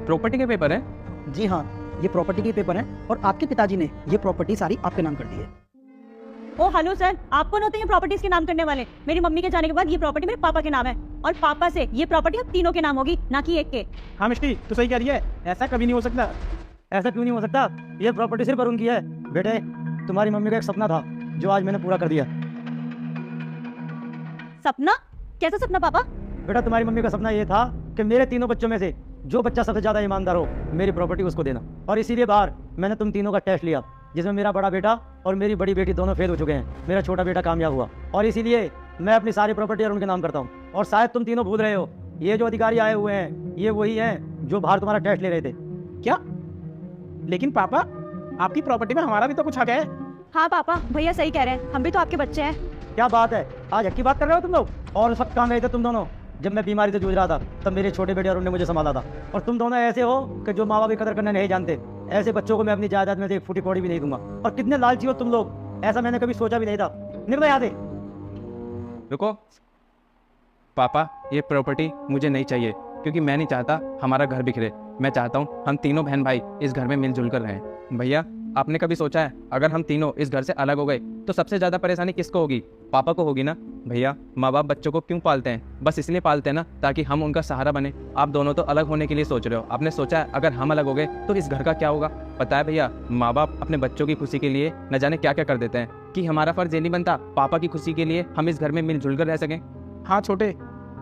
Property के paper है? जी हाँ, ये प्रॉपर्टी के पेपर हैं और आपके पिताजी ने ये प्रॉपर्टी सारी आपके नाम कर दी है। ओ हेलो सर, आप कौन होते हैं प्रॉपर्टीज के नाम करने वाले? मेरी मम्मी के जाने के बाद ये प्रॉपर्टी मेरे पापा के नाम है और पापा से ये प्रॉपर्टी अब तीनों के नाम होगी, ना कि एक के। हाँ मिष्टी, तू सही कह रही है, ऐसा कभी नहीं हो सकता। ऐसा क्यों नहीं हो सकता? ये प्रॉपर्टी सिर्फ अरुण की है। बेटे, तुम्हारी मम्मी का एक सपना था जो आज मैंने पूरा कर दिया। सपना? कैसा सपना पापा? बेटा, तुम्हारी मम्मी का सपना ये था कि मेरे तीनों बच्चों में से जो बच्चा सबसे ज़्यादा ईमानदार हो मेरी प्रॉपर्टी उसको देना। और इसीलिए बाहर मैंने तुम तीनों का टेस्ट लिया, जिसमें मेरा बड़ा बेटा और मेरी बड़ी बेटी दोनों फेल हो चुके हैं। मेरा छोटा बेटा कामयाब हुआ और इसीलिए मैं अपनी सारी प्रॉपर्टी अरुण के नाम करता हूँ। और शायद तुम तीनों भूल रहे हो, ये जो अधिकारी आए हुए हैं ये वही हैं जो बाहर तुम्हारा टेस्ट ले रहे थे। क्या? लेकिन पापा, आपकी प्रॉपर्टी में हमारा भी तो कुछ हक है। हाँ पापा, भैया सही कह रहे हैं, हम भी तो आपके बच्चे हैं। क्या बात है, आज हक की बात कर रहे हो तुम लोग? और उस वक्त कहाँ गए थे तुम दोनों? जब मैं बीमारी से जूझ रहा था तब मेरे छोटे बेटे अरुण ने मुझे संभाला था। और तुम दोनों ऐसे हो कि जो माँ बाप की कदर करना नहीं जानते। ऐसे बच्चों को मैं अपनी जायदाद में से एक फूटी कौड़ी भी नहीं दूंगा। और कितने लालची हो तुम लोग, ऐसा मैंने कभी सोचा भी नहीं था। निकलो यहाँ से। रुको पापा, ये प्रॉपर्टी मुझे नहीं चाहिए क्योंकि मैं नहीं चाहता हमारा घर बिखरे। मैं चाहता हूँ हम तीनों बहन भाई इस घर में मिलजुल कर रहें। भैया, आपने कभी सोचा है अगर हम तीनों इस घर से अलग हो गए तो सबसे ज़्यादा परेशानी किसको होगी? पापा को होगी ना। भैया, माँ बाप बच्चों को क्यों पालते हैं? बस इसलिए पालते हैं ना ताकि हम उनका सहारा बने। आप दोनों तो अलग होने के लिए सोच रहे हो, आपने सोचा है अगर हम अलग हो गए तो इस घर का क्या होगा? पता है भैया, माँ बाप अपने बच्चों की खुशी के लिए न जाने क्या क्या कर देते हैं कि हमारा फर्ज ये नहीं बनता पापा की खुशी के लिए हम इस घर में मिलजुल कर रह सकें। हाँ छोटे,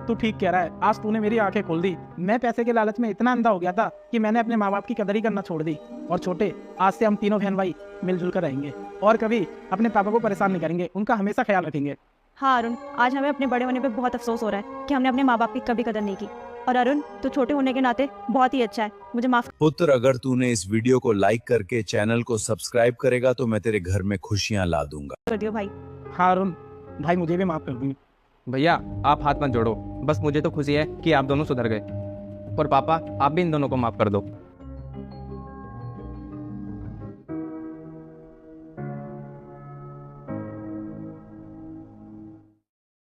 तू ठीक कह रहा है, आज तूने मेरी आंखें खोल दी। मैं पैसे के लालच में इतना अंधा हो गया था कि मैंने अपने माँ बाप की कदर ही करना छोड़ दी। और छोटे, आज से हम तीनों बहन भाई मिलजुल कर रहेंगे और कभी अपने पापा को परेशान नहीं करेंगे, उनका हमेशा ख्याल रखेंगे। हाँ अरुण, आज हमें अपने बड़े होने पे बहुत अफसोस हो रहा है कि हमने अपने माँ बाप की कभी कदर नहीं की। और अरुण, तू छोटे होने के नाते बहुत ही अच्छा है, मुझे माफ पुत्र, अगर तूने इस वीडियो को लाइक करके चैनल को सब्सक्राइब करेगा तो मैं तेरे घर में खुशियां ला दूंगा। कर दियो भाई। हाँ अरुण भाई, मुझे भी माफ कर दूंगी। भैया, आप हाथ मत जोड़ो, बस मुझे तो खुशी है कि आप दोनों सुधर गए। और पापा, आप भी इन दोनों को माफ़ कर दो।